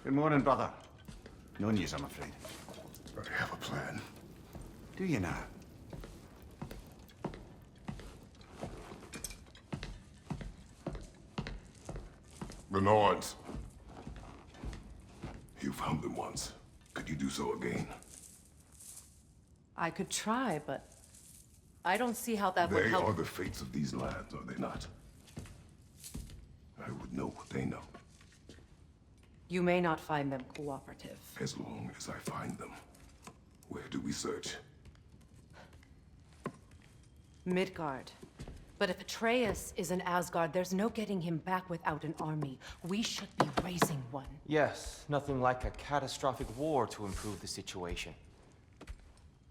Good morning, brother. No news, I'm afraid. I have a plan. Do you now? The Norns. You found them once. Could you do so again? I could try, but I don't see how that would They help. are the fates of these lands, are they not? I would know what they know, You may not find them cooperative. as long as I find them. Where do we search? Midgard. But if Atreus is in Asgard, there's no getting him back without an army. We should be raising one. Yes, nothing like a catastrophic war to improve the situation.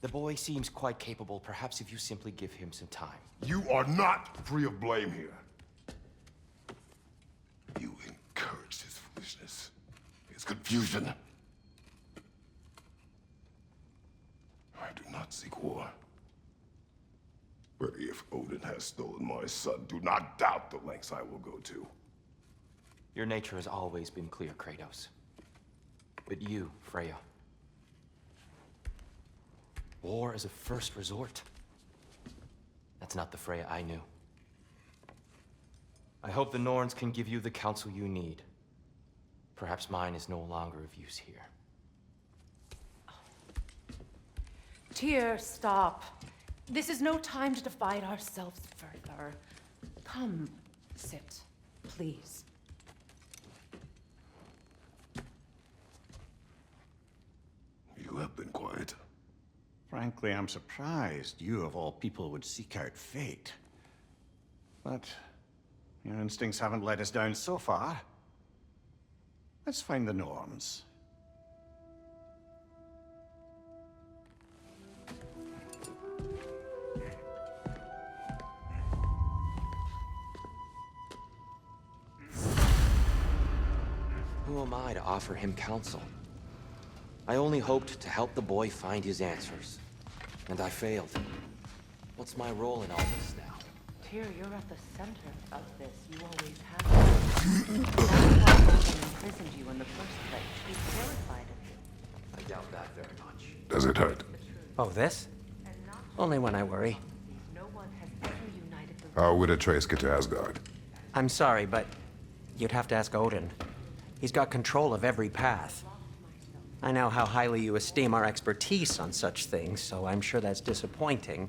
The boy seems quite capable. Perhaps if you simply give him some time. You are not free of blame here. You encouraged his foolishness, his confusion. I do not seek war. But if Odin has stolen my son, do not doubt the lengths I will go to. Your nature has always been clear, Kratos. But you, Freya. War as a first resort. That's not the Freya I knew. I hope the Norns can give you the counsel you need. Perhaps mine is no longer of use here. Tyr, stop. This is no time to divide ourselves further. Come, sit, please. You have been quiet. Frankly, I'm surprised you, of all people, would seek out fate. But your instincts haven't let us down so far. Let's find the Norns. Who am I to offer him counsel? I only hoped to help the boy find his answers. And I failed. What's my role in all this now? Tyr, you're at the center of this. You always have been. That's why Odin imprisoned you in the first place. He's terrified of you. I doubt that very much. Does it hurt? Oh, this? And not Only when I worry. no one has ever united the How would Atreus get to Asgard? I'm sorry, but you'd have to ask Odin. He's got control of every path. I know how highly you esteem our expertise on such things, so I'm sure that's disappointing.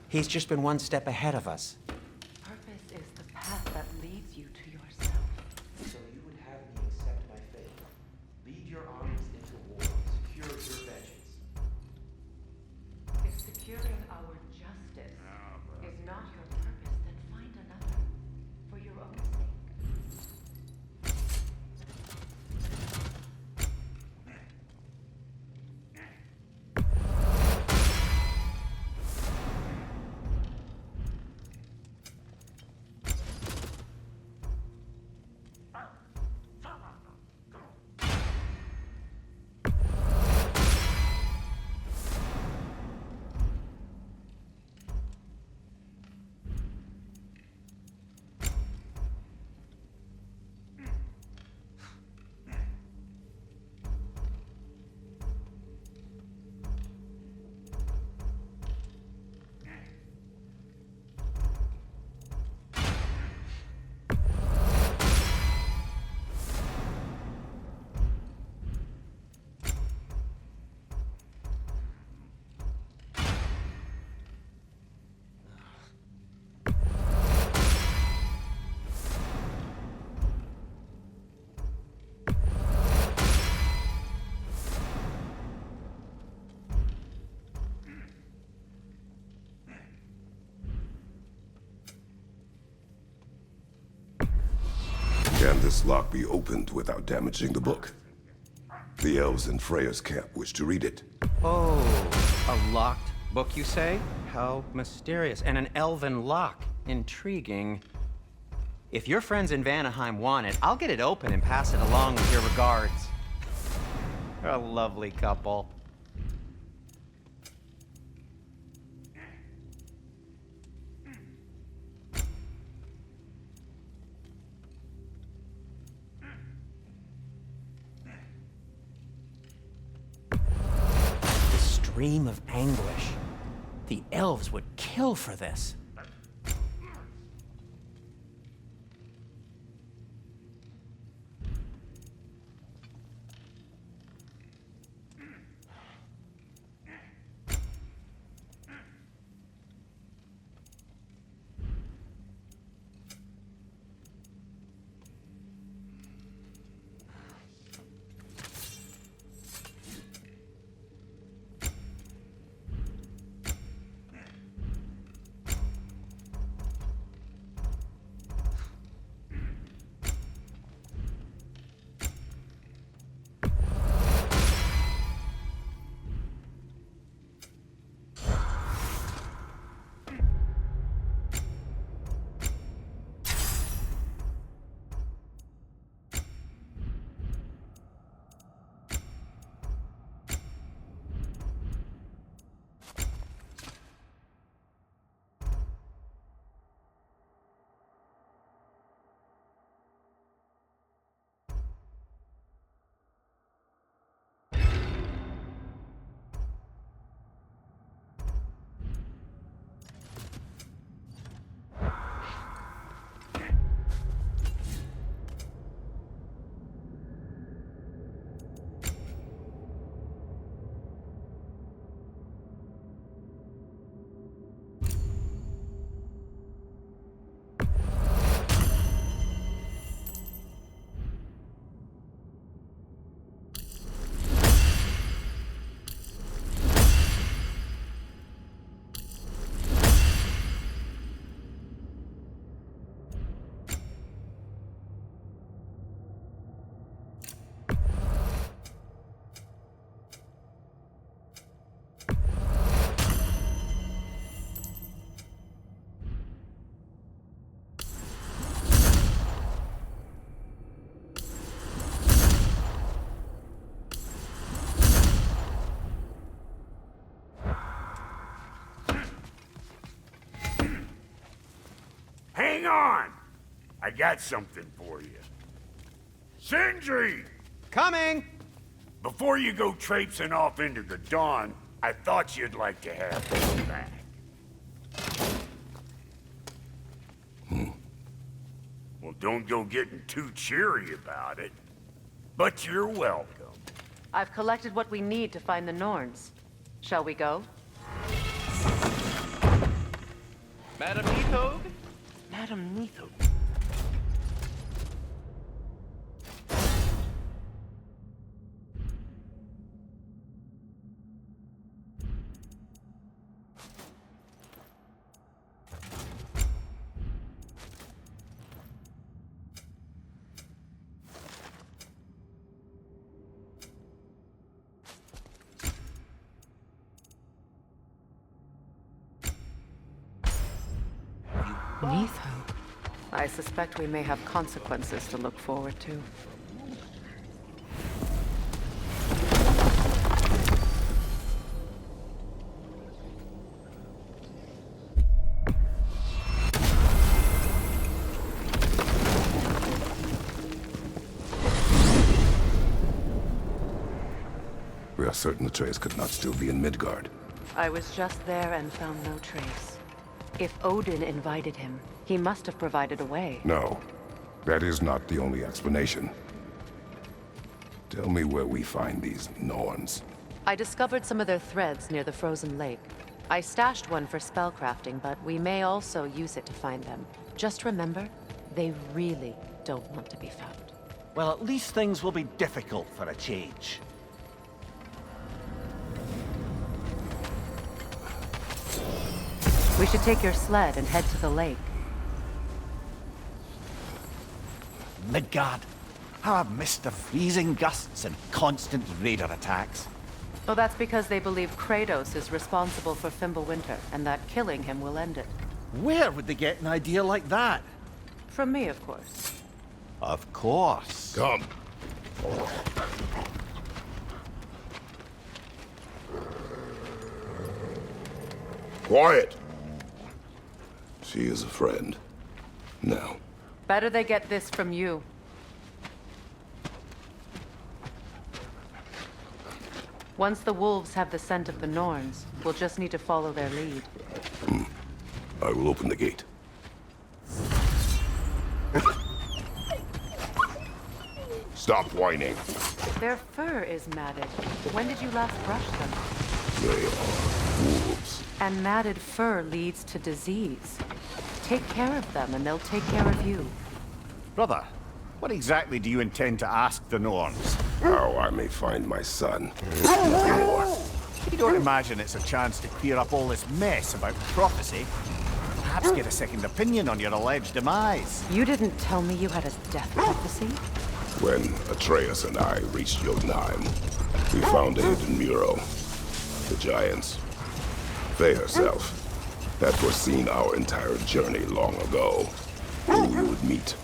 He's just been one step ahead of us. purpose is the path that leads you to yourself. So you would have me accept my fate. Lead your armies into war. Secure your vengeance. If securing our justice is not your purpose, then find another for your own sake. Can this lock be opened without damaging the book? The elves in Freya's camp wish to read it. Oh, a locked book, you say? How mysterious. And an elven lock. Intriguing. If your friends in Vanaheim want it, I'll get it open and pass it along with your regards. They're a lovely couple. scream of anguish. The elves would kill for this. Hang on! I got something for you. Sindri! Coming! Before you go traipsing off into the dawn, I thought you'd like to have this back. Well, don't go getting too cheery about it. But you're welcome. I've collected what we need to find the Norns. Shall we go? Madam Neathog? Madam Neathog. Neathog. I suspect we may have consequences to look forward to. We are certain the trace could not still be in Midgard. I was just there and found no trace. If Odin invited him, he must have provided a way. No, that is not the only explanation. Tell me where we find these Norns. I discovered some of their threads near the frozen lake. I stashed one for spellcrafting, but we may also use it to find them. Just remember, they really don't want to be found. Well, at least things will be difficult for a change. We should take your sled and head to the lake. Midgard. How I've missed the freezing gusts and constant raider attacks. Well, that's because they believe Kratos is responsible for Fimbulwinter, and that killing him will end it. Where would they get an idea like that? From me, of course. Of course. Come. Quiet! She is a friend. Now. Better they get this from you. Once the wolves have the scent of the Norns, we'll just need to follow their lead. I will open the gate. Stop whining. Their fur is matted. When did you last brush them? They are wolves. And matted fur leads to disease. Take care of them, and they'll take care of you. Brother, what exactly do you intend to ask the Norns? How I may find my son. You don't imagine it's a chance to clear up all this mess about prophecy? Perhaps get a second opinion on your alleged demise. You didn't tell me you had a death prophecy? When Atreus and I reached Jotunheim, we found a hidden mural. The giants, Faye herself, had foreseen our entire journey long ago. Who we would meet,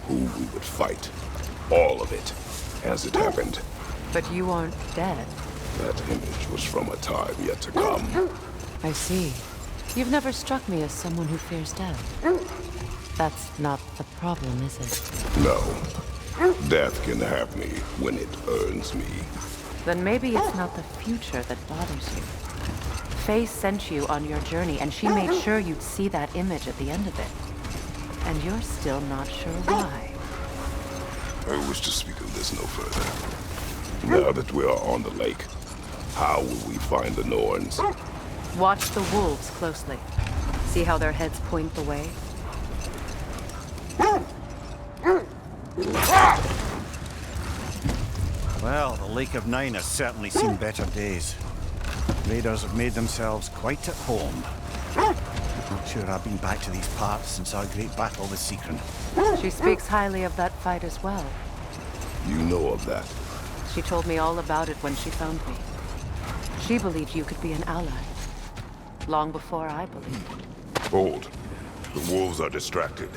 who we would fight, all of it, as it happened. But you aren't dead. That image was from a time yet to come. I see. You've never struck me as someone who fears death. That's not the problem, is it? No. Death can have me when it earns me. Then maybe it's not the future that bothers you. Faye sent you on your journey, and she made sure you'd see that image at the end of it. And you're still not sure why. I wish to speak of this no further. Now that we are on the lake, how will we find the Norns? Watch the wolves closely. See how their heads point the way? Well, the Lake of Nine has certainly seen better days. Raiders have made themselves quite at home. Not sure I've been back to these parts since our great battle with Sigrun. She speaks highly of that fight as well. You know of that. She told me all about it when she found me. She believed you could be an ally. Long before I believed. Hold. The wolves are distracted.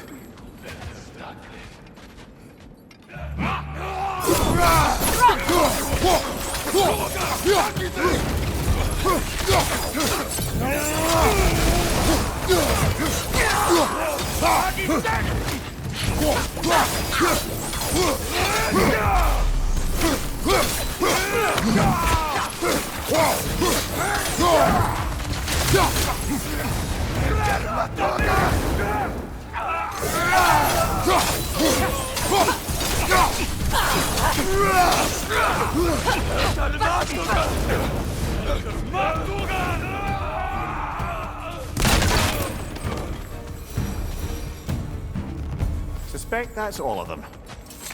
Suspect that's all of them.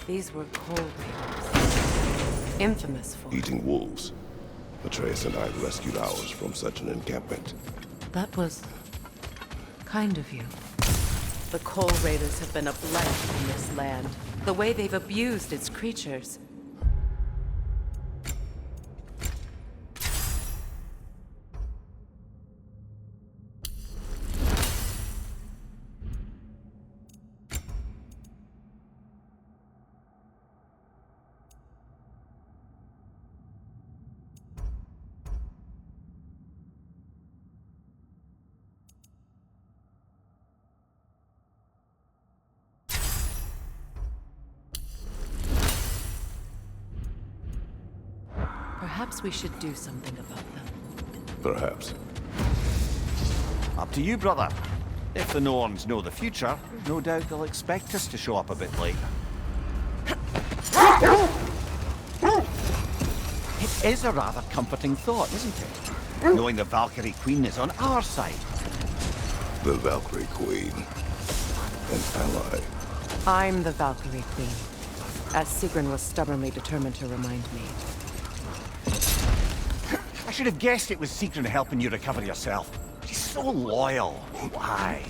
These were cold raiders. Infamous for Eating wolves. Atreus and I rescued ours from such an encampment. That was kind of you. The Coal Raiders have been a blight on this land. The way they've abused its creatures. Perhaps we should do something about them. Perhaps. Up to you, brother. If the Norns know the future, no doubt they'll expect us to show up a bit late. It is a rather comforting thought, isn't it? Knowing the Valkyrie Queen is on our side. The Valkyrie Queen. An ally. I'm the Valkyrie Queen, as Sigrun was stubbornly determined to remind me. I should have guessed it was Sigrun helping you recover yourself. She's so loyal, wise,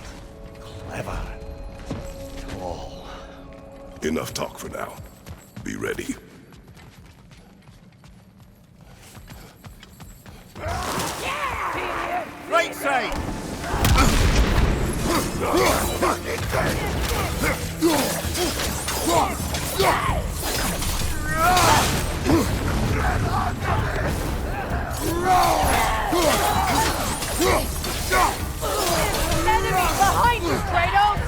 clever, tall. Enough talk for now. Be ready. Right side! Enemy behind you, Kratos!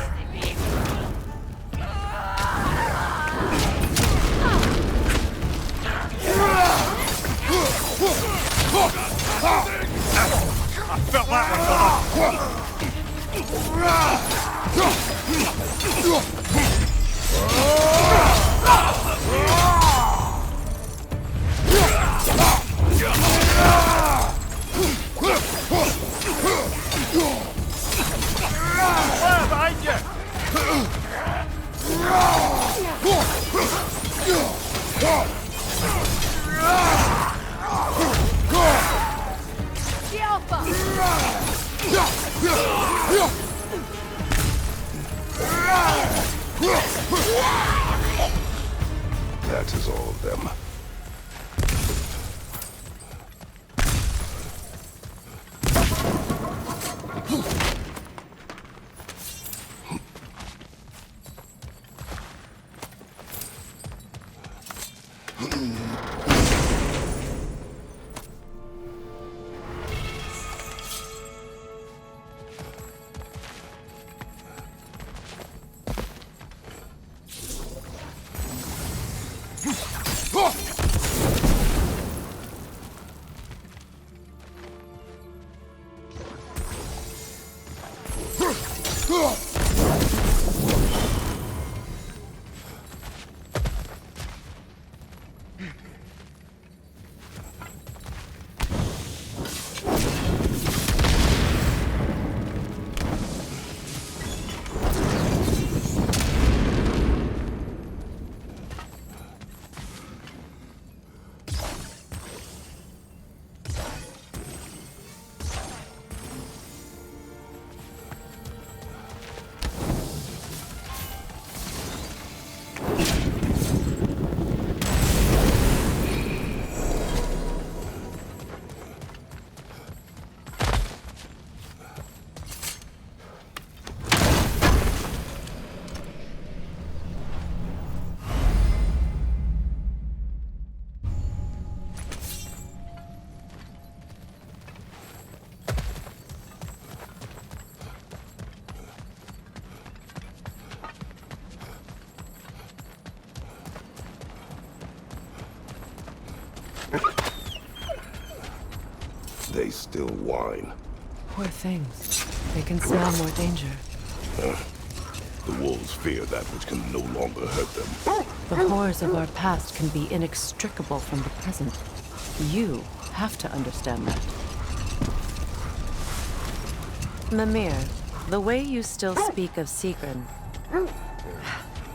Felt that one, Where behind you? The Alpha! That is all of them. They still whine. Poor things. They can smell more danger. The wolves fear that which can no longer hurt them. The horrors of our past can be inextricable from the present. You have to understand that. Mimir, the way you still speak of Sigrun,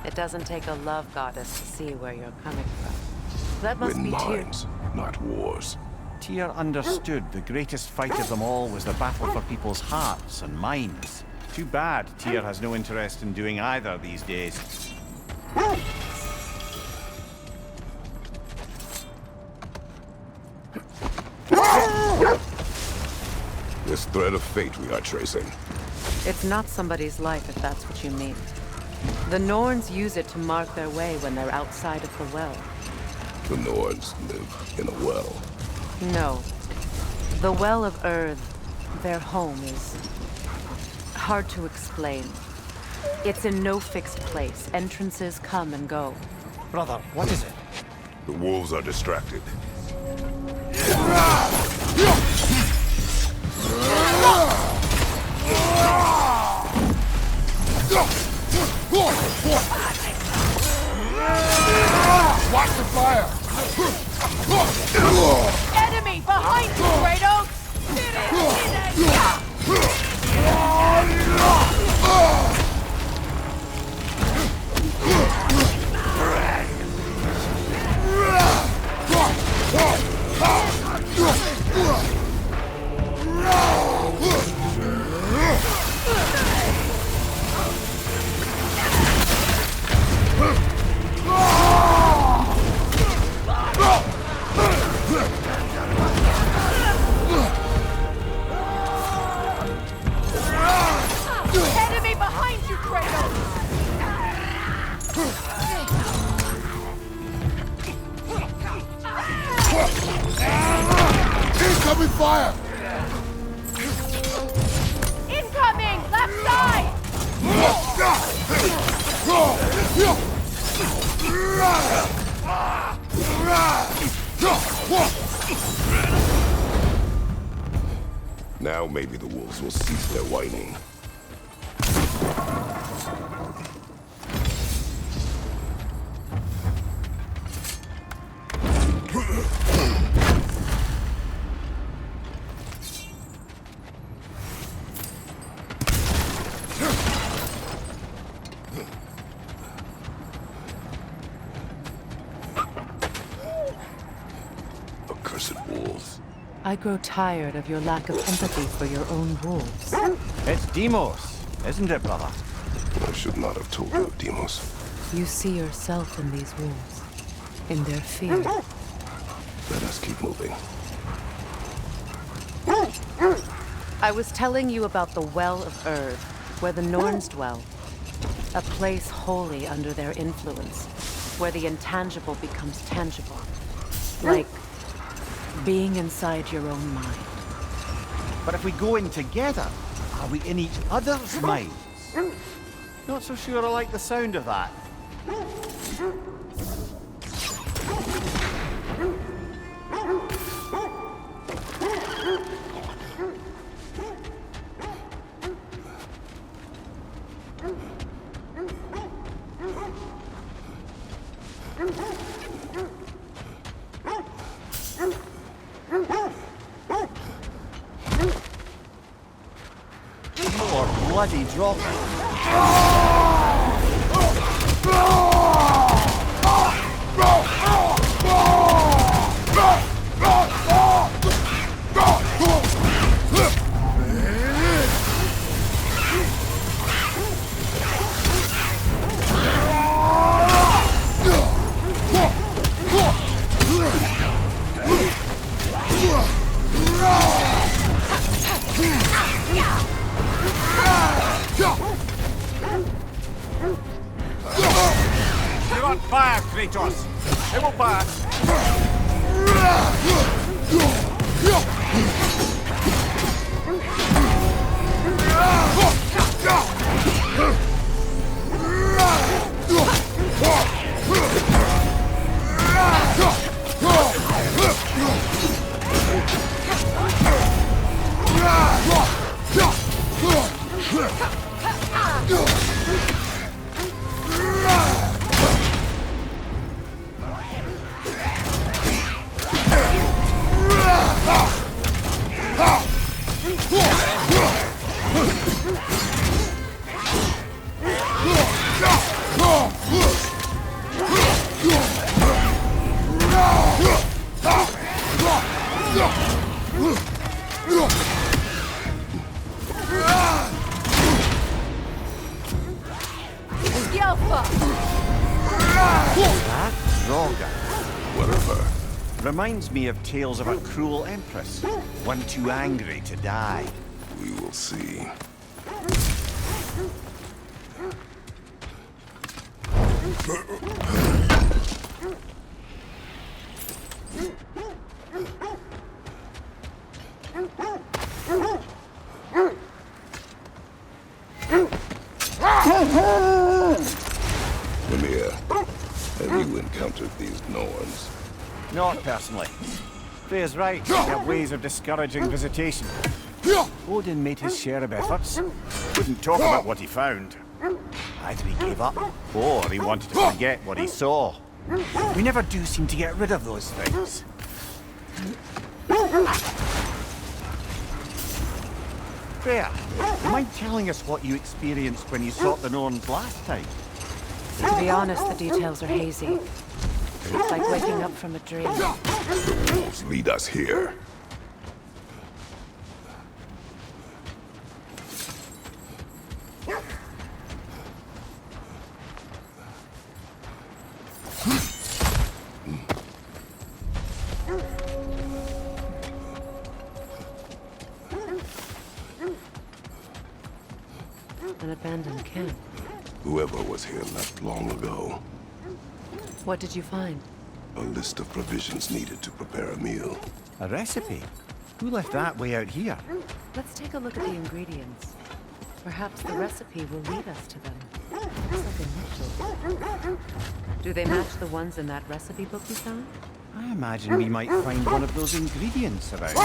it doesn't take a love goddess to see where you're coming from. That must Win be Tyr. minds, not wars. Tyr understood the greatest fight of them all was the battle for people's hearts and minds. Too bad Tyr has no interest in doing either these days. This thread of fate we are tracing. It's not somebody's life, if that's what you mean. The Norns use it to mark their way when they're outside of the well. The Norns live in a well. No. The Well of Earth, their home, is hard to explain. It's in no fixed place. Entrances come and go. Brother, what is it? The wolves are distracted. Watch the fire! Enemy behind you, Kratos! Enemy behind you, Kratos! Incoming fire! Incoming! Left side! Now maybe the wolves will cease their whining. Accursed wolves. I grow tired of your lack of empathy for your own wolves. It's Demos, isn't it, brother? I should not have told you, Demos. You see yourself in these wolves, in their fear. Let us keep moving. I was telling you about the Well of Erd, where the Norns dwell. A place wholly under their influence, where the intangible becomes tangible. Like being inside your own mind. But if we go in together, are we in each other's minds? Not so sure I like the sound of that. More bloody dropping. You're on fire, Kratos! It will pass! That Droga. Whatever. Reminds me of tales of a cruel empress, one too angry to die. We will see. Lemire, have you encountered these Norns? Not personally. Freya's right, they have ways of discouraging visitation. Odin made his share of efforts. Wouldn't talk about what he found. Either he gave up, or he wanted to forget what he saw. We never do seem to get rid of those things. Freya, do you mind telling us what you experienced when you sought the Norns last time? To be honest, the details are hazy. It's like waking up from a dream. The wolves lead us here. An abandoned camp. Whoever was here left long ago. What did you find? A list of provisions needed to prepare a meal. A recipe? Who left that way out here? Let's take a look at the ingredients. Perhaps the recipe will lead us to them. Looks like initials. Do they match the ones in that recipe book you found? I imagine we might find one of those ingredients around.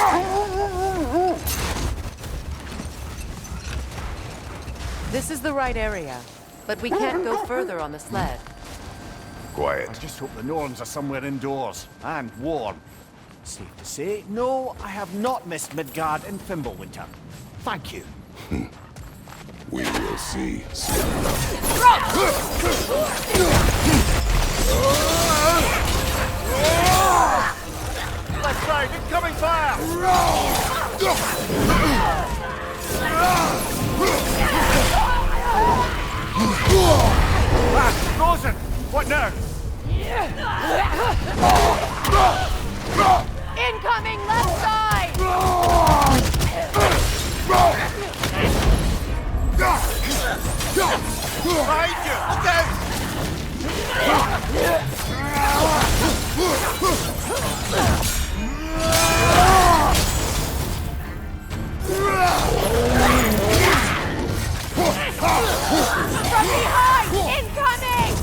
This is the right area, but we can't go further on the sled. I Quiet. just hope the Norns are somewhere indoors, and warm. Safe to say, no, I have not missed Midgard in Fimbulwinter. Thank you. We will see soon enough. Left side, incoming fire! Frozen! What now? Incoming left side! Behind you! Look out! From behind! Incoming!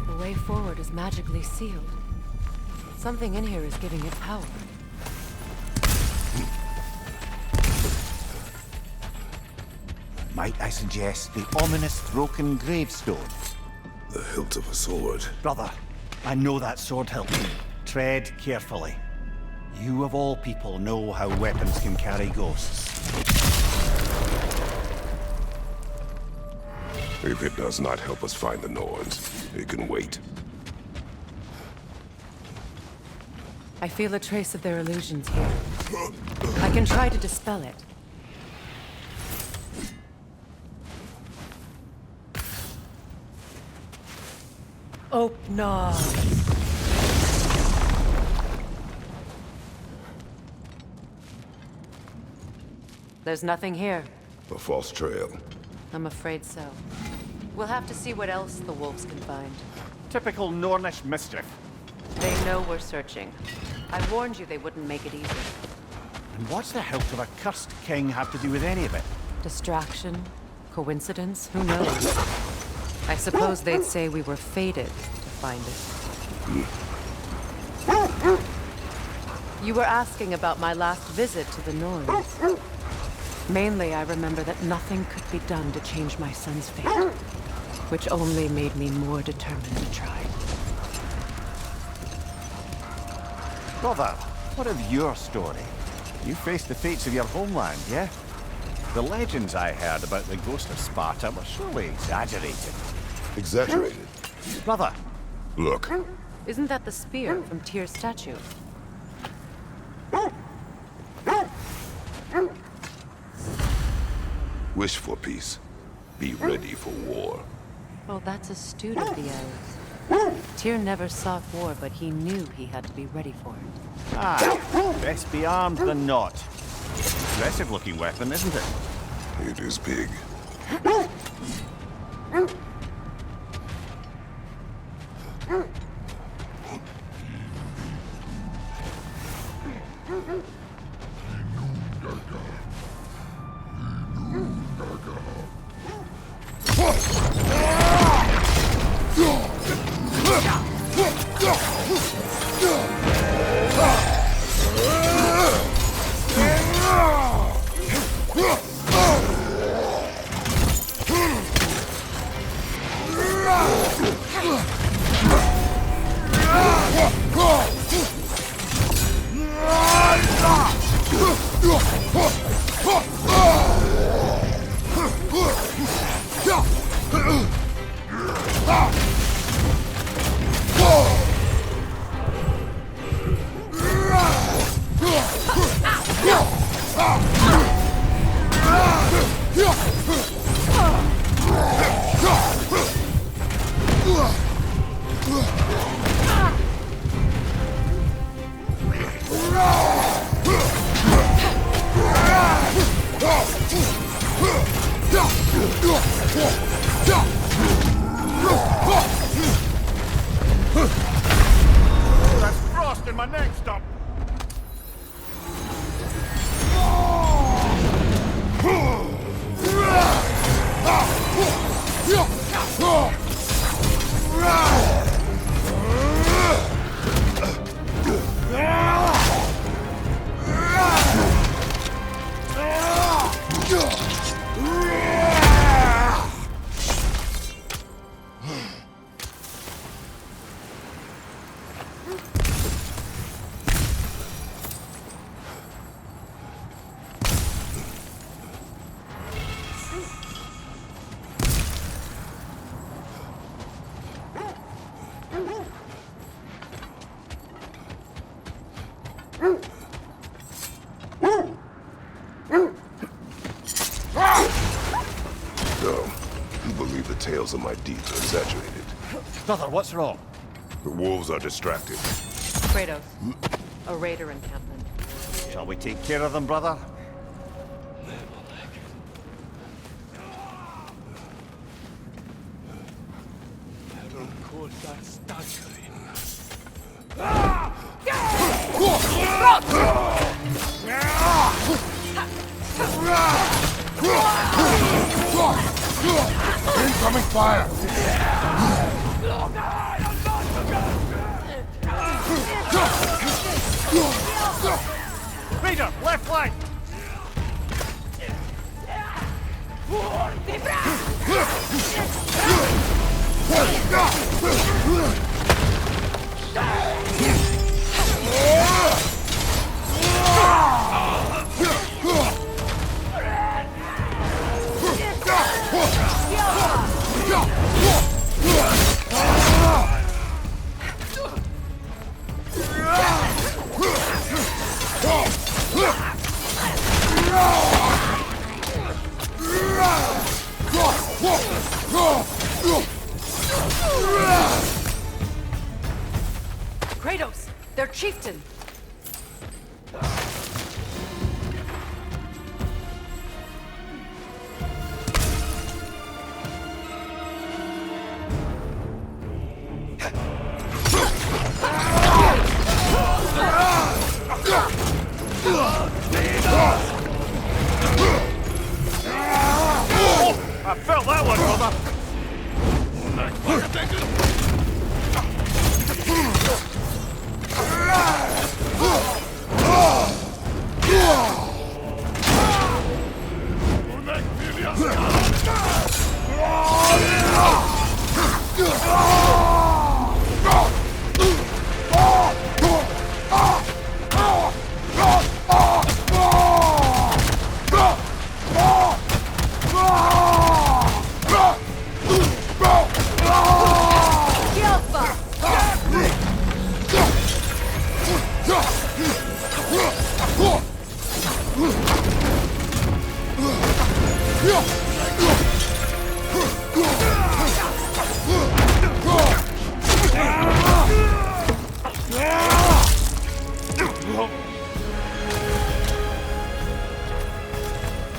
The way forward is magically sealed. Something in here is giving it power. Might I suggest the ominous broken gravestone? The hilt of a sword. Brother, I know that sword hilt. Tread carefully. You of all people know how weapons can carry ghosts. If it does not help us find the Norns, it can wait. I feel a trace of their illusions here. I can try to dispel it. Oh, no. There's nothing here. A false trail. I'm afraid so. We'll have to see what else the wolves can find. Typical Nornish mischief. They know we're searching. I warned you they wouldn't make it easy. And what's the hilt of a cursed king have to do with any of it? Distraction? Coincidence? Who knows? I suppose they'd say we were fated to find it. You were asking about my last visit to the Norns. Mainly, I remember that nothing could be done to change my son's fate, which only made me more determined to try. Brother, what of your story? You faced the fates of your homeland, yeah? The legends I heard about the ghost of Sparta were surely exaggerated. Exaggerated. Brother, Look, Isn't that the spear from Tyr's statue? wish for peace. Be ready for war. Well, that's astute of the elves. Tyr never sought war, but he knew he had to be ready for it. best be armed than not. Impressive looking weapon, isn't it? It is big. That's frost in my neck stump. So, you believe the tales of my deeds are exaggerated. Brother, what's wrong? The wolves are distracted. Kratos, a raider encampment. Shall we take care of them, brother? Incoming fire! Raider, left flank! Kratos, their chieftain. I felt that one, brother!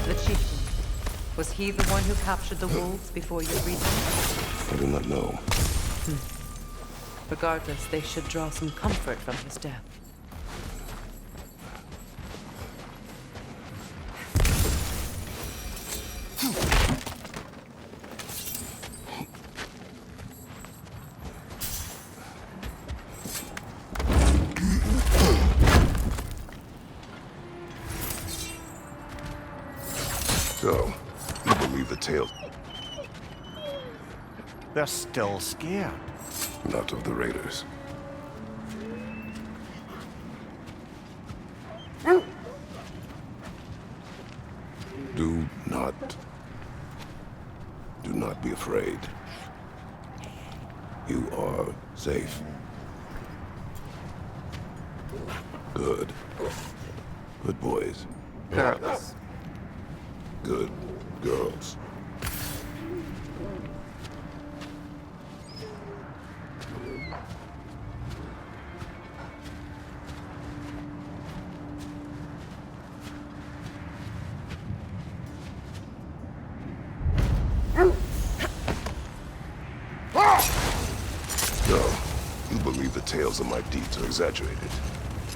The chieftain. Was he the one who captured the wolves before you reached them? I do not know. Regardless, they should draw some comfort from his death. So, you believe the tales, They're still scared. not of the raiders. Do not not be afraid. You are safe. Good. Good boys. Girls. Good girls. So, you believe the tales of my deeds are exaggerated?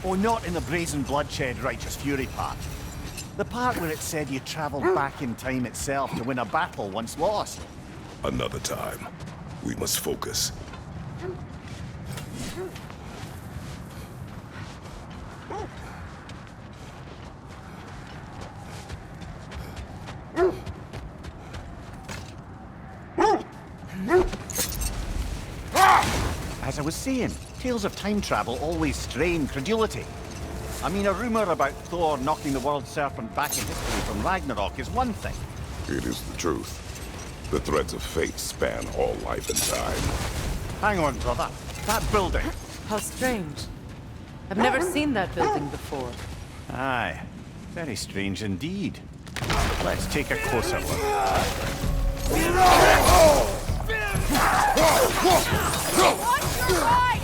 Oh, not in the brazen bloodshed righteous fury part. The part where it said you travelled back in time itself to win a battle once lost. Another time. We must focus. As I was saying, tales of time travel always strain credulity. I mean, a rumour about Thor knocking the world serpent back in history from Ragnarok is one thing. It is the truth. The threads of fate span all life and time. Hang on, brother. That building. How strange. I've never seen that building before. Aye. Very strange indeed. Let's take a closer look. Watch your right!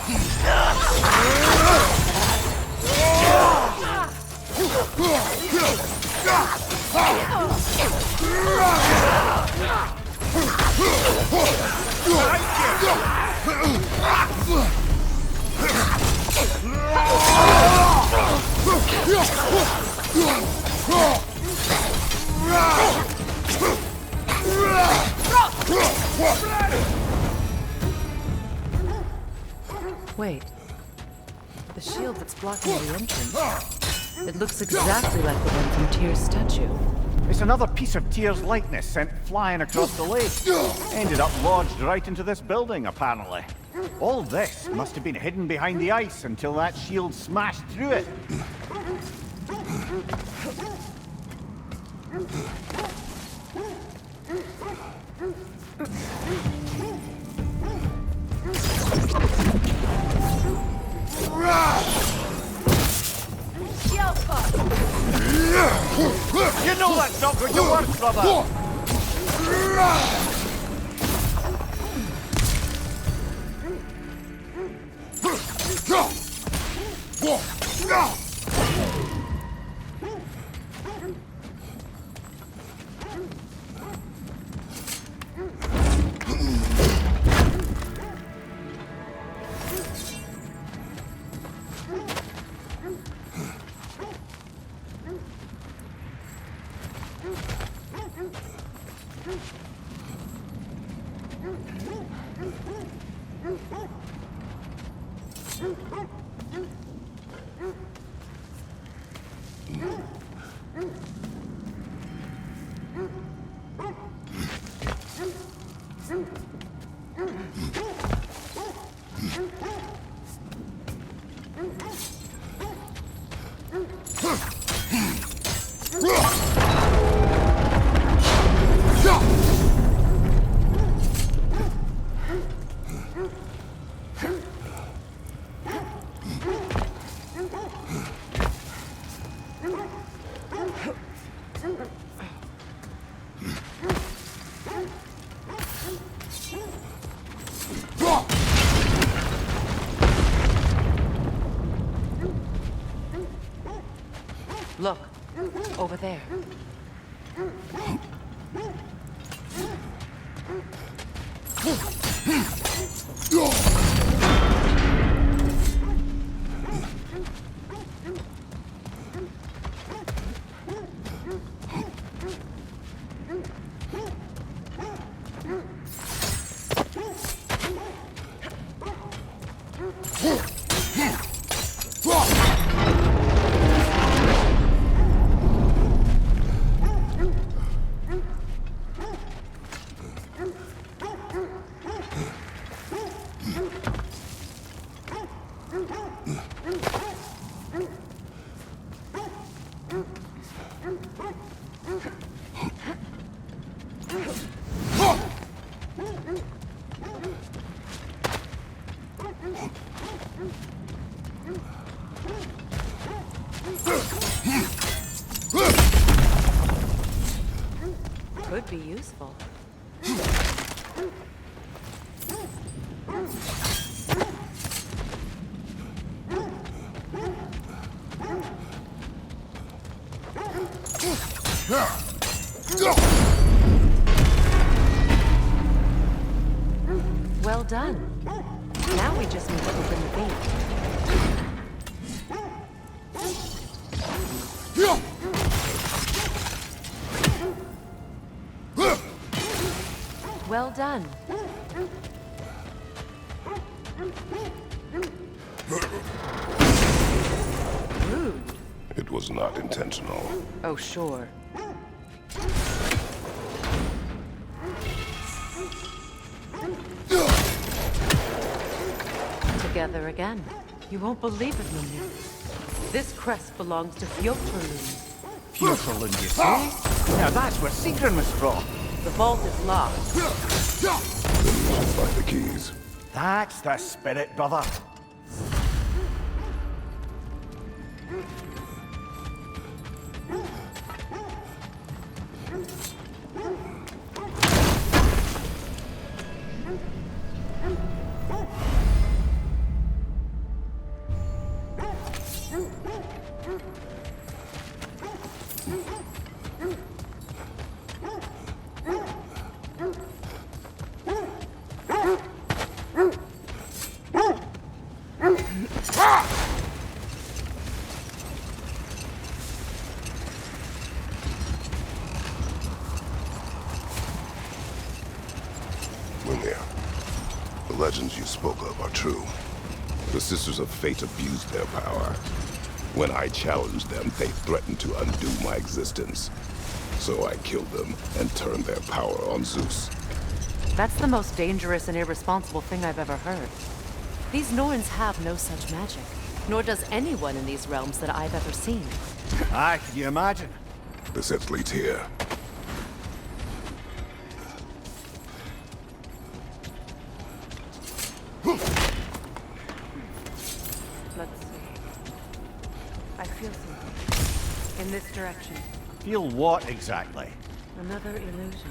Wait. The shield that's blocking the entrance. It looks exactly like the one from Tyr's statue. It's another piece of Tyr's likeness sent flying across the lake. Ended up lodged right into this building, apparently. All this must have been hidden behind the ice until that shield smashed through it. You know that's not going to work, brother! Look, over there. be useful. Well done. Now we just need to open the gate. Well done. Rude. It was not intentional. Oh, sure. Together again. You won't believe it, Mimir. This crest belongs to Fjöllrun. Fjöllrun, you say? Now that's where Sigrun was from. The vault is locked. Then we should find the keys. That's the spirit, brother. Mimir, the legends you spoke of are true. The Sisters of Fate abused their power. When I challenged them, they threatened to undo my existence. So I killed them and turned their power on Zeus. That's the most dangerous and irresponsible thing I've ever heard. These Norns have no such magic, nor does anyone in these realms that I've ever seen. Aye, can you imagine? The set leads here. Let's see. I feel something. In this direction. Feel what exactly? Another illusion.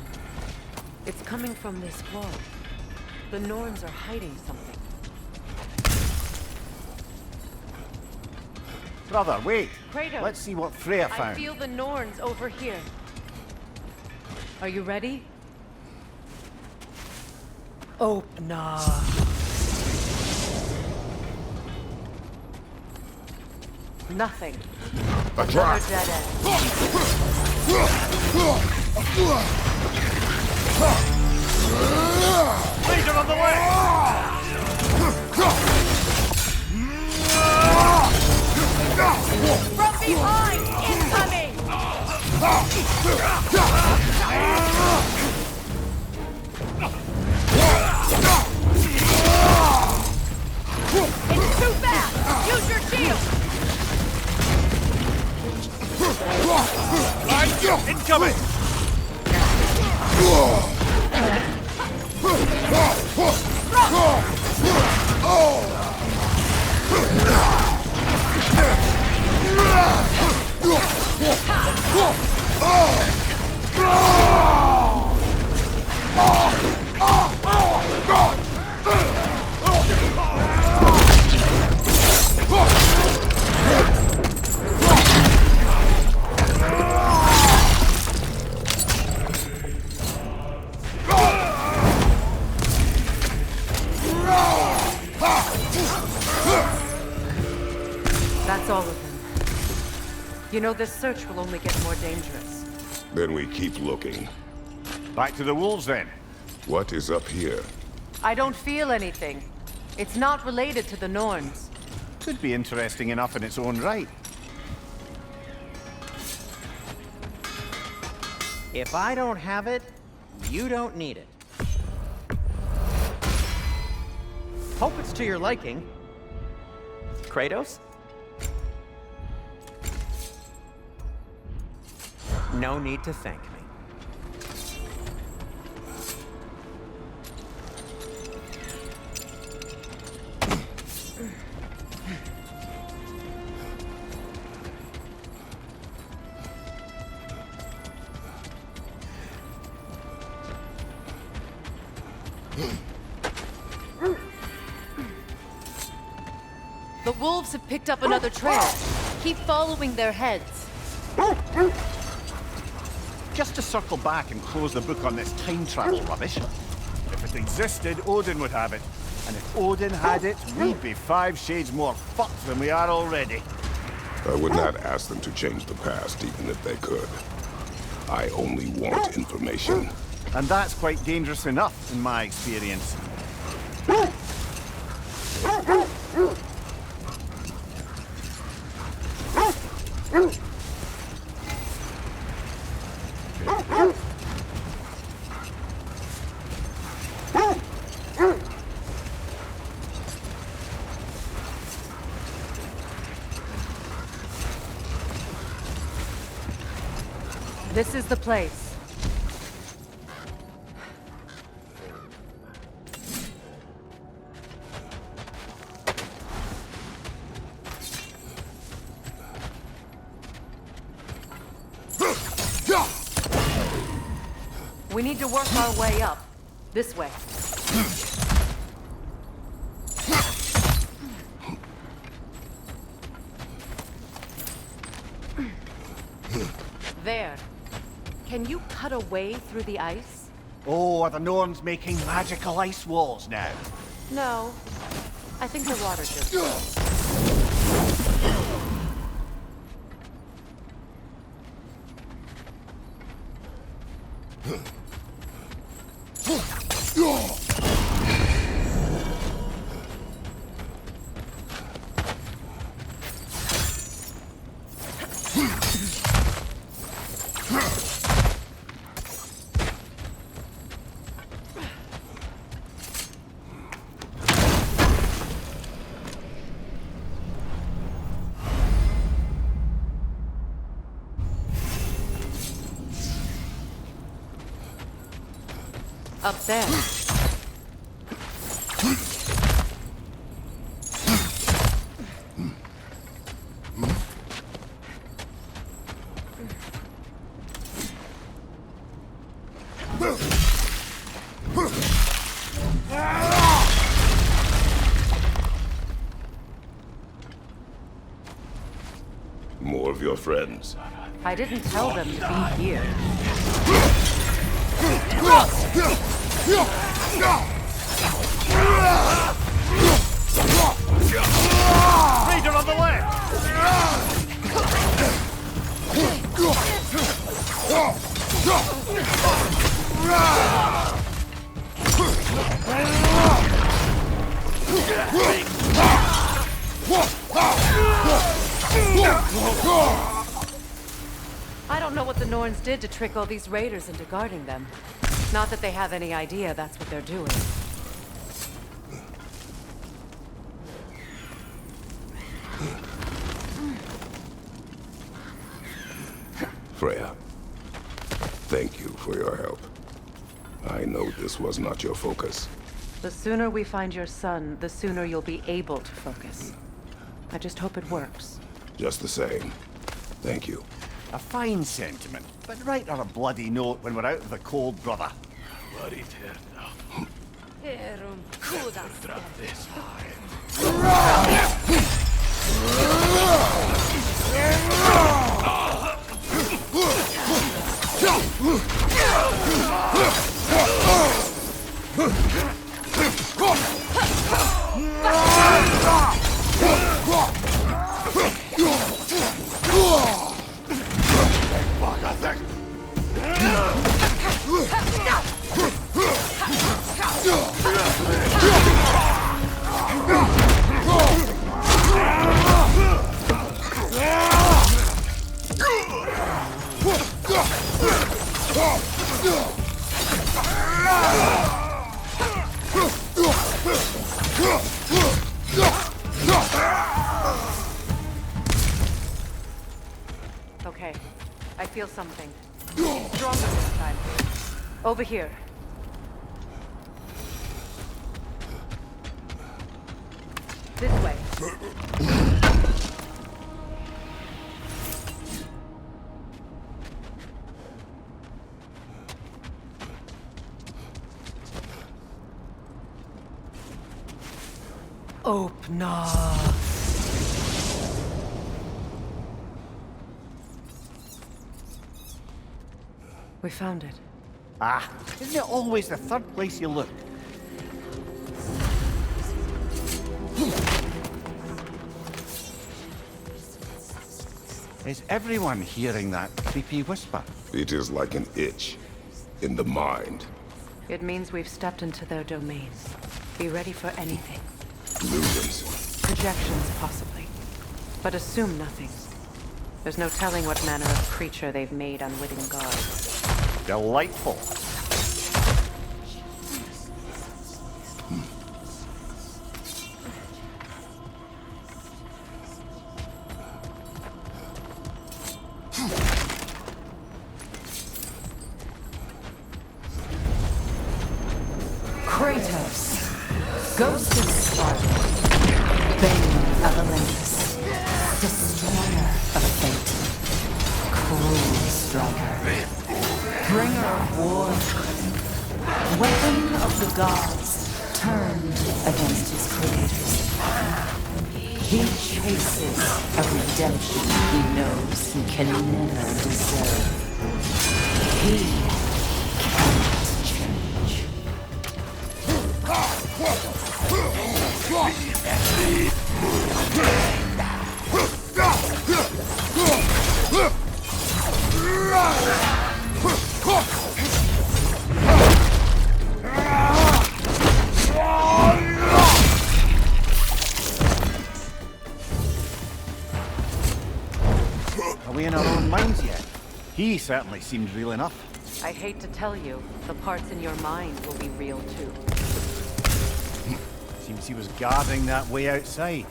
It's coming from this wall. The Norns are hiding something. Brother, wait. Kratos! Let's see what Freya I found. feel the Norns over here. Are you ready? Oh, nah. Nothing. A trap! Another dead end. Legion on the way! From behind! Incoming! It's too fast! Use your shield! Incoming! That's all of them. You know, this search will only get more dangerous. Then we keep looking. Back to the wolves then. What is up here? I don't feel anything. It's not related to the Norns. Could be interesting enough in its own right. If I don't have it, you don't need it. Hope it's to your liking. Kratos? No need to thank me. The wolves have picked up another trail. Keep following their heads. Just to circle back and close the book on this time travel rubbish. If it existed, Odin would have it. And if Odin had it, we'd be 5 shades more fucked than we are already. I would not ask them to change the past, even if they could. I only want information. And that's quite dangerous enough, in my experience. This is the place. We need to work our way up. This way. There. Can you cut a way through the ice? Oh, are the Norns making magical ice walls now? No. I think the water just... Up there. More of your friends. I didn't tell them to be here. Raider on the left! I don't know what the Norns did to trick all these raiders into guarding them. Not that they have any idea that's what they're doing. Freya, thank you for your help. I know this was not your focus. The sooner we find your son, the sooner you'll be able to focus. I just hope it works. Just the same, thank you. A fine sentiment, but write her a bloody note when we're out of the cold, brother. Bloody Okay, I feel something. Stronger this time. Over here. This way. Opener. We found it. Ah, isn't it always the third place you look? Is everyone hearing that creepy whisper? It is like an itch in the mind. It means we've stepped into their domain. Be ready for anything. Illusions. Projections, possibly. But assume nothing. There's no telling what manner of creature they've made unwitting gods. Delightful. Kratos, Ghost of Sparta, Bane of Olympus, Destroyer of Fate, Cruel Striker, Bringer of War, Weapon of the Gods, turned against his creators. He chases a redemption he knows he can never deserve. He cannot change. Are we in our own minds yet? He certainly seemed real enough. I hate to tell you, the parts in your mind will be real too. Seems he was guarding that way outside.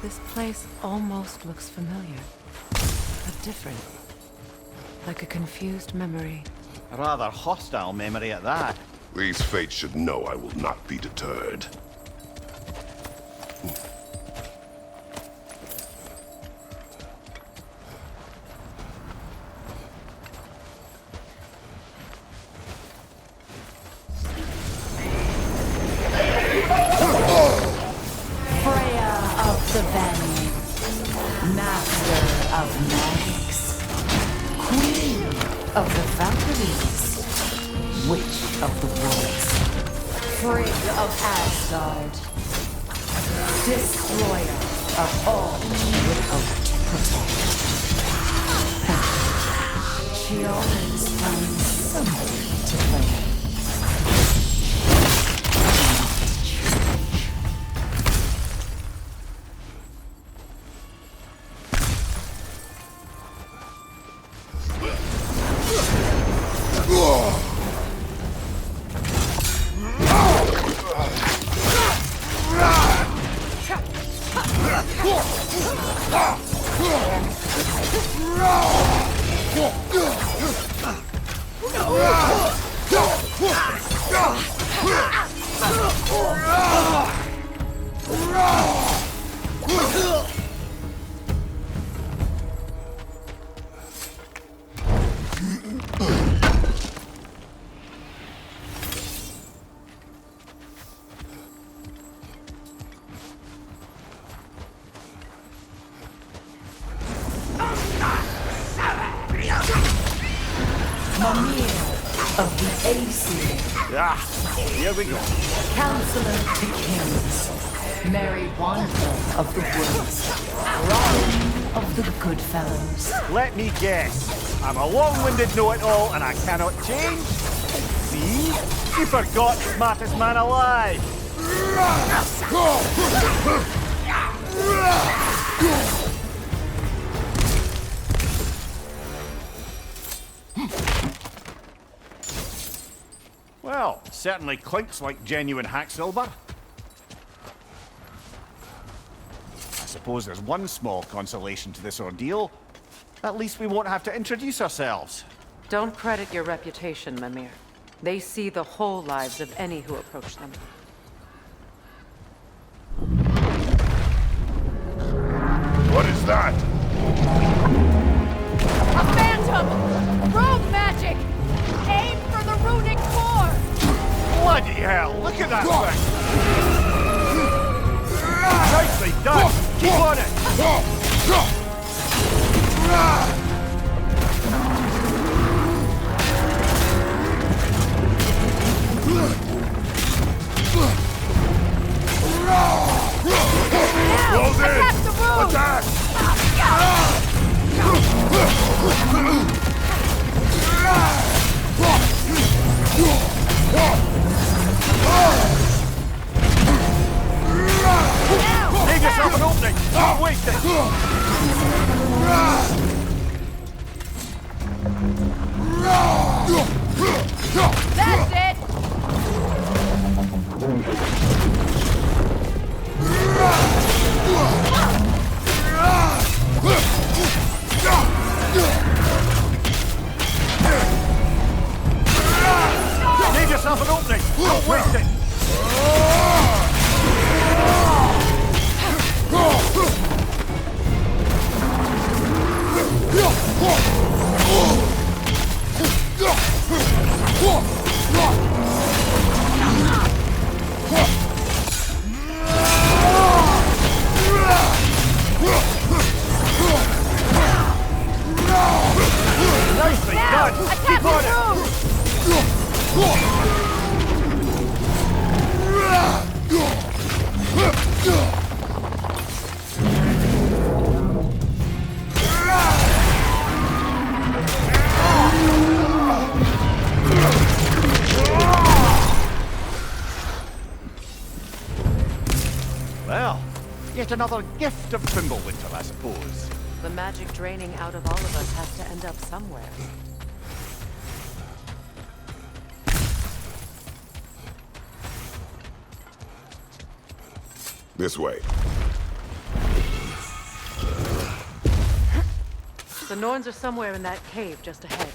This place almost looks familiar, but different. Like a confused memory. A rather hostile memory at that. These fates should know I will not be deterred. Freya of the Ven, Master of Magics, Queen of the Valkyries, Witch of the Woods, Frigg of Asgard, Destroyer of all she would hope to protect. She always finds somebody to blame. Mimir of the Aesir, Ah, here we go. Counselor to Kings, Mary Wanderer of the Woods, Robin of the Goodfellows. Let me guess. I'm a long-winded know-it-all and I cannot change? See? You forgot smartest man alive. Well, certainly clinks like genuine hack silver. I suppose there's one small consolation to this ordeal. At least we won't have to introduce ourselves. Don't credit your reputation, Mimir. They see the whole lives of any who approach them. What is that? A phantom! Rogue magic! Aim for the runic core! Bloody hell, look at that thing! Nicely done! Keep on it! Close in! Attack the room! Attack! Leave yourself an opening! Don't waste it! That's it! Leave yourself an opening! Don't waste it! Nicely Now! done! Attack Keep on the it! room! Well, yet another gift of Fimbulwinter, I suppose. The magic draining out of all of us has to end up somewhere. This way. The Norns are somewhere in that cave just ahead.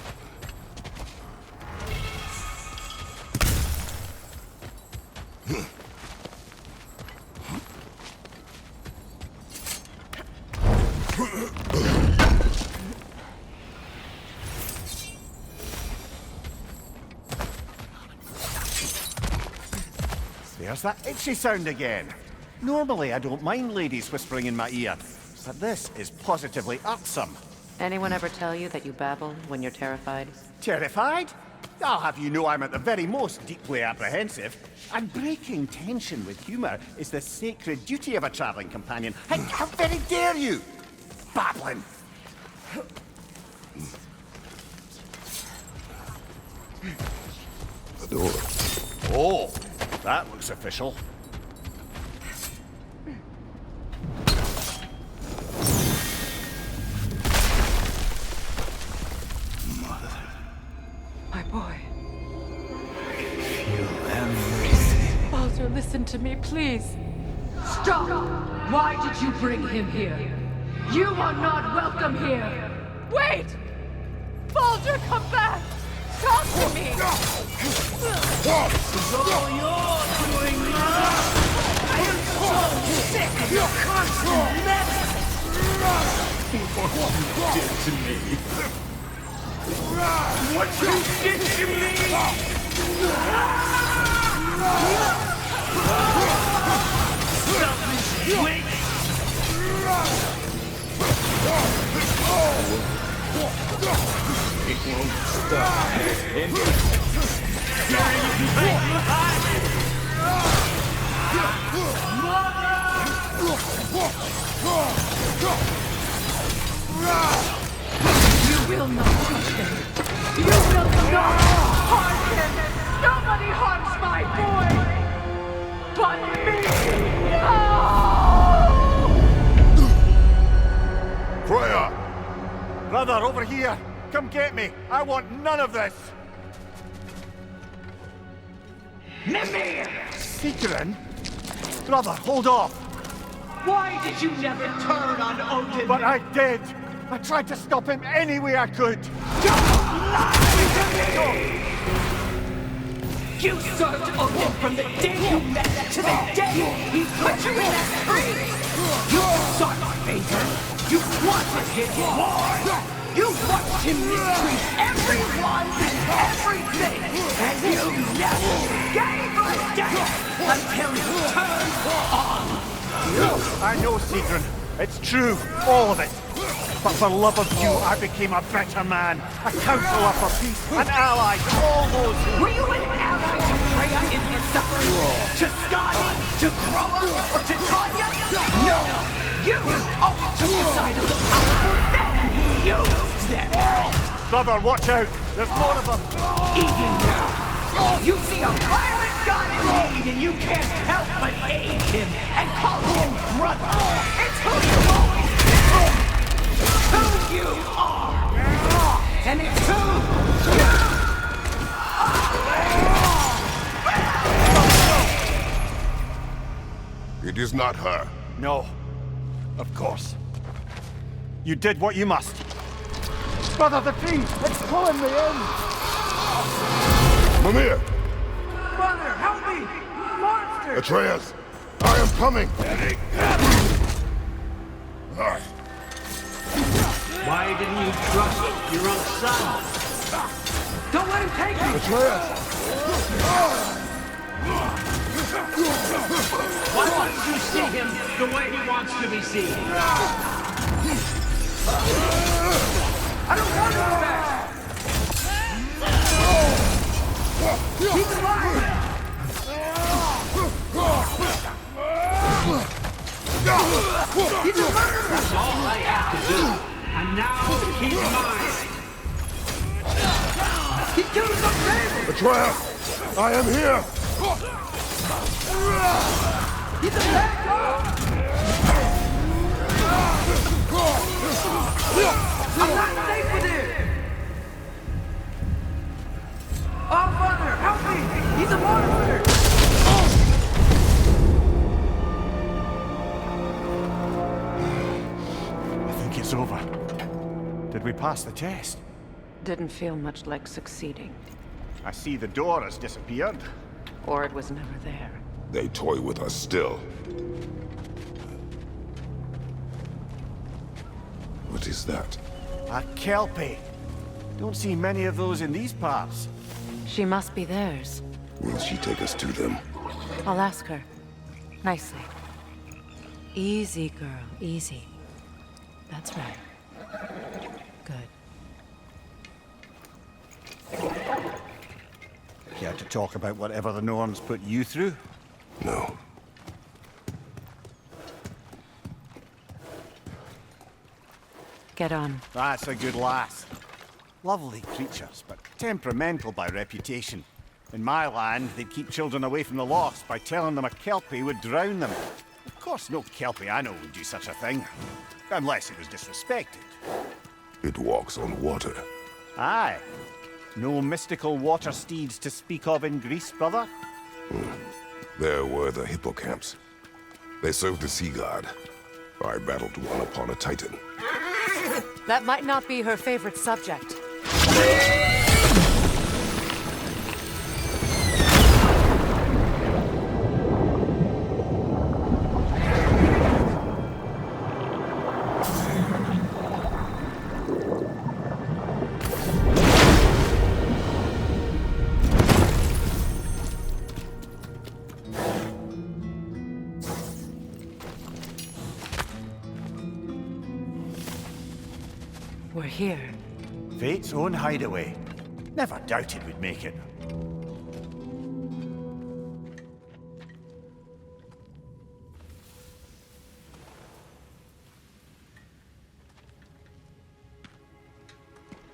There's that itchy sound again. Normally, I don't mind ladies whispering in my ear, but this is positively irksome. Anyone ever tell you that you babble when you're terrified? Terrified? I'll have you know I'm at the very most deeply apprehensive. And breaking tension with humour is the sacred duty of a travelling companion. How very dare you! Babbling! The door. Oh, that looks official. My boy. Feel everything. Baldur, listen to me, please. Stop! Why did you bring him here? You are not welcome here! Wait! Baldur, come back! Talk to me! It's all you're doing now. I am so sick of your constant mess. What you did to me. What you did to me! Selfish wait! It won't stop. You will not touch him! You will not harm him! Nobody harms my boy! But me! No! Freya! Brother, over here! Come get me! I want none of this! Mimir! Sigrun? Brother, hold off! Why did you never turn on Odin? But I did! I tried to stop him any way I could! Don't lie to me! You served Odin from the day you met to the day he put you in that tree! You sought favor! You wanted his war! You watched him mistreat everyone and everything! And you never gave a damn until he turned on you! I know, Sigrun. It's true, all of it. But for love of you, I became a better man, a counselor for peace, an ally to all those who... Were you an ally to Freya in her suffering? To Skadi? To Groa? Or to Tanya? No! You always took the side of the powerful, then used them! Brother, watch out! There's more of them! Even now, you see a violent god in need and you can't help but aid him and call him brother! It's who you always been! Who you are! And it's who you It is not her. No. Of course. You did what you must. Brother, the tree! It's pulling me in! Mimir! Brother, help me! Monster! Atreus! I am coming! Why didn't you trust your own son? Don't let him take me! Atreus! Why wouldn't you see him the way he wants to be seen? I don't want to go back! He's alive! He's a murderer! That's all I have to do. And now he's mine! He killed some baby! Atreus! I am here! He's a bad dog! I'm not safe with him! Oh, brother, help me! He's a monster! I think it's over. Did we pass the test? Didn't feel much like succeeding. I see the door has disappeared. Or it was never there. They toy with us still. What is that? A Kelpie. Don't see many of those in these parts. She must be theirs. Will she take us to them? I'll ask her. Nicely. Easy, girl. Easy. That's right. Good. Care to talk about whatever the Norns put you through? No. Get on. That's a good lass. Lovely creatures, but temperamental by reputation. In my land, they'd keep children away from the lost by telling them a Kelpie would drown them. Of course, no Kelpie I know would do such a thing. Unless it was disrespected. It walks on water. Aye. No mystical water steeds to speak of in Greece, brother? There were the hippocamps. They served the sea god. I battled one upon a titan. That might not be her favorite subject. We're here. Fate's own hideaway. Never doubted we'd make it.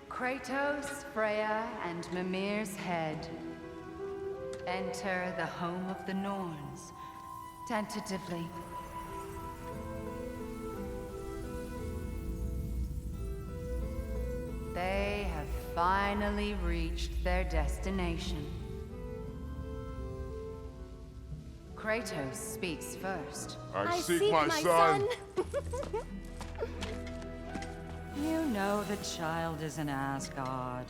Kratos, Freya, and Mimir's head. Enter the home of the Norns. Tentatively. They have finally reached their destination. Kratos speaks first. I seek my son. You know the child is in Asgard.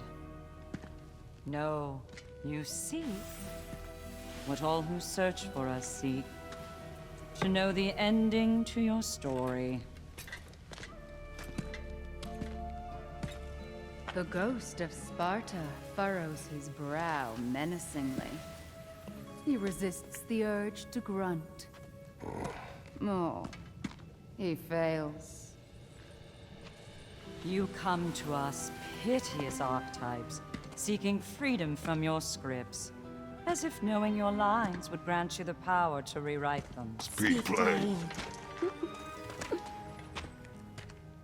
No, you seek what all who search for us seek. To know the ending to your story. The ghost of Sparta furrows his brow menacingly. He resists the urge to grunt. Oh, he fails. You come to us, piteous archetypes, seeking freedom from your scripts. As if knowing your lines would grant you the power to rewrite them. Speak plain.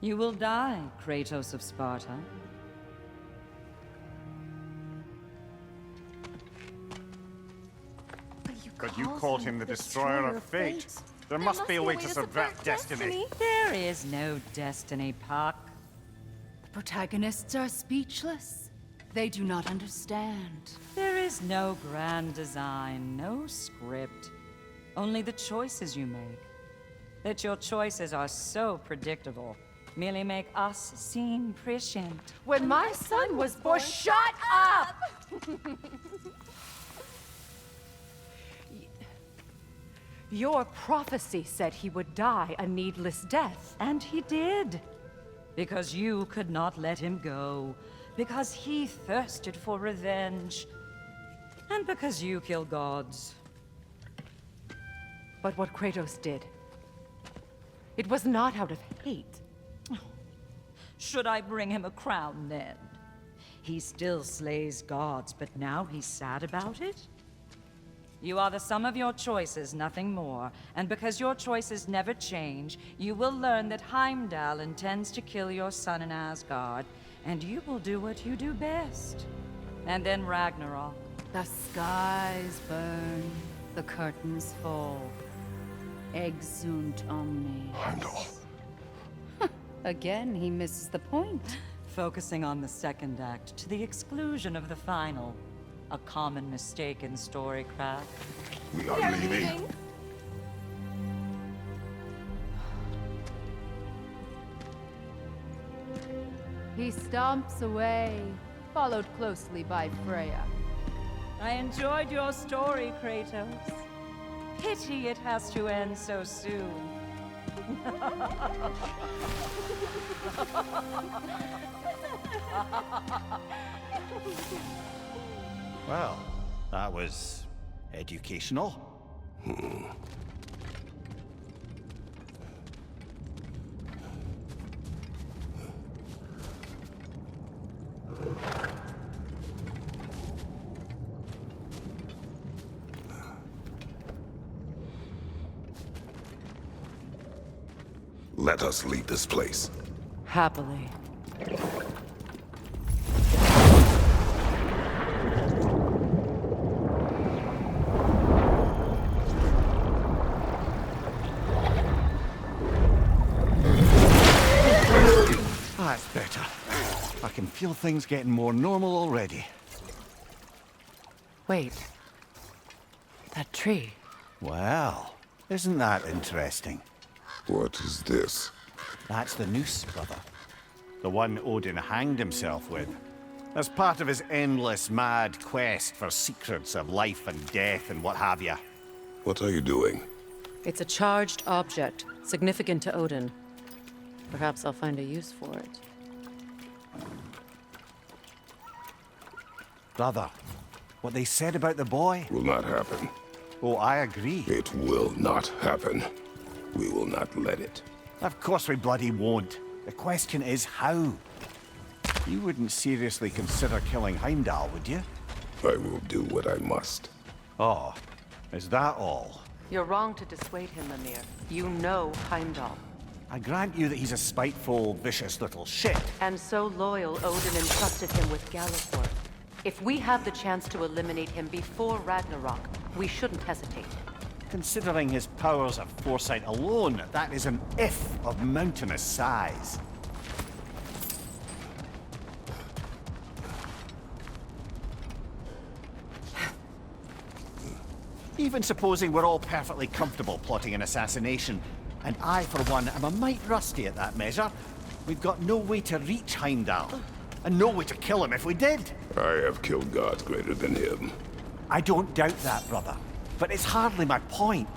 You will die, Kratos of Sparta. But you called him the destroyer of fate. There must be a way to subvert destiny. There is no destiny, Puck. The protagonists are speechless. They do not understand. There is no grand design, no script. Only the choices you make. That your choices are so predictable merely make us seem prescient. When my son was born, shut up! Your prophecy said he would die a needless death. And he did. Because you could not let him go. Because he thirsted for revenge. And because you kill gods. But what Kratos did, it was not out of hate. Should I bring him a crown then? He still slays gods, but now he's sad about it? You are the sum of your choices, nothing more. And because your choices never change, you will learn that Heimdall intends to kill your son in Asgard, and you will do what you do best. And then Ragnarok. The skies burn, the curtains fall. Exunt omnes. Heimdall. Again, he misses the point. Focusing on the second act to the exclusion of the final. A common mistake in storycraft. We are leaving. He stomps away, followed closely by Freya. I enjoyed your story, Kratos. Pity it has to end so soon. Well, that was educational. Let us leave this place. Happily. That's better. I can feel things getting more normal already. Wait. That tree. Well, isn't that interesting? What is this? That's the noose, brother. The one Odin hanged himself with. As part of his endless, mad quest for secrets of life and death and what have you. What are you doing? It's a charged object, significant to Odin. Perhaps I'll find a use for it. Brother, what they said about the boy? Will not happen. Oh, I agree. It will not happen. We will not let it. Of course we bloody won't. The question is how. You wouldn't seriously consider killing Heimdall, would you? I will do what I must. Oh, is that all? You're wrong to dissuade him, Mimir. You know Heimdall. I grant you that he's a spiteful, vicious little shit. And so loyal, Odin entrusted him with Galliford. If we have the chance to eliminate him before Ragnarok, we shouldn't hesitate. Considering his powers of foresight alone, that is an if of mountainous size. Even supposing we're all perfectly comfortable plotting an assassination, and I, for one, am a mite rusty at that measure, we've got no way to reach Heimdall, and no way to kill him if we did. I have killed gods greater than him. I don't doubt that, brother, but it's hardly my point.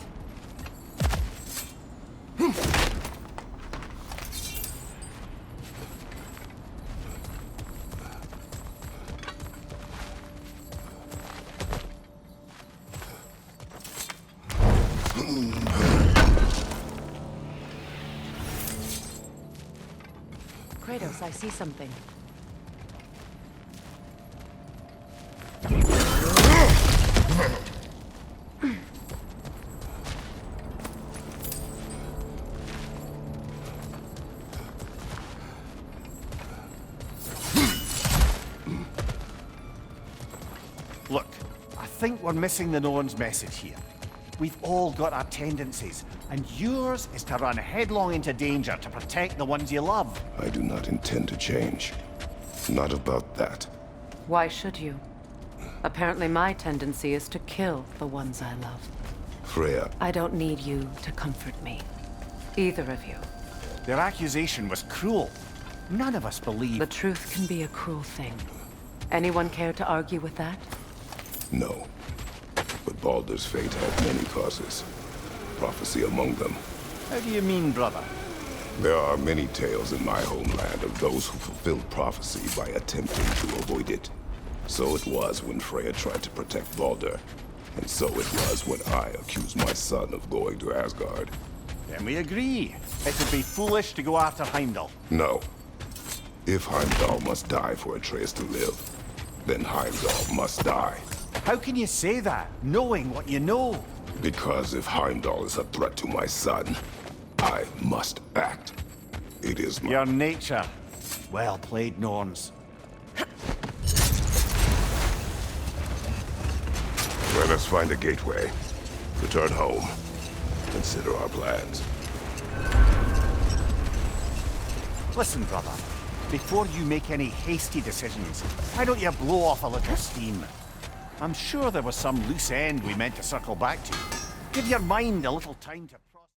Kratos, I see something. Look, I think we're missing the Norn's message here. We've all got our tendencies, and yours is to run headlong into danger to protect the ones you love. I do not intend to change. Not about that. Why should you? Apparently my tendency is to kill the ones I love. Freya, I don't need you to comfort me. Either of you. Their accusation was cruel. None of us believe... The truth can be a cruel thing. Anyone care to argue with that? no. But Baldur's fate had many causes. Prophecy among them. How do you mean, brother? There are many tales in my homeland of those who fulfilled prophecy by attempting to avoid it. So it was when Freya tried to protect Baldur. And so it was when I accused my son of going to Asgard. Then we agree. It would be foolish to go after Heimdall. No. If Heimdall must die for Atreus to live, then Heimdall must die. How can you say that, knowing what you know? Because if Heimdall is a threat to my son, I must act. It is my... Your nature. Well played, Norns. Let us find a gateway. Return home. Consider our plans. Listen, brother. Before you make any hasty decisions, why don't you blow off a little steam? I'm sure there was some loose end we meant to circle back to. Give your mind a little time to...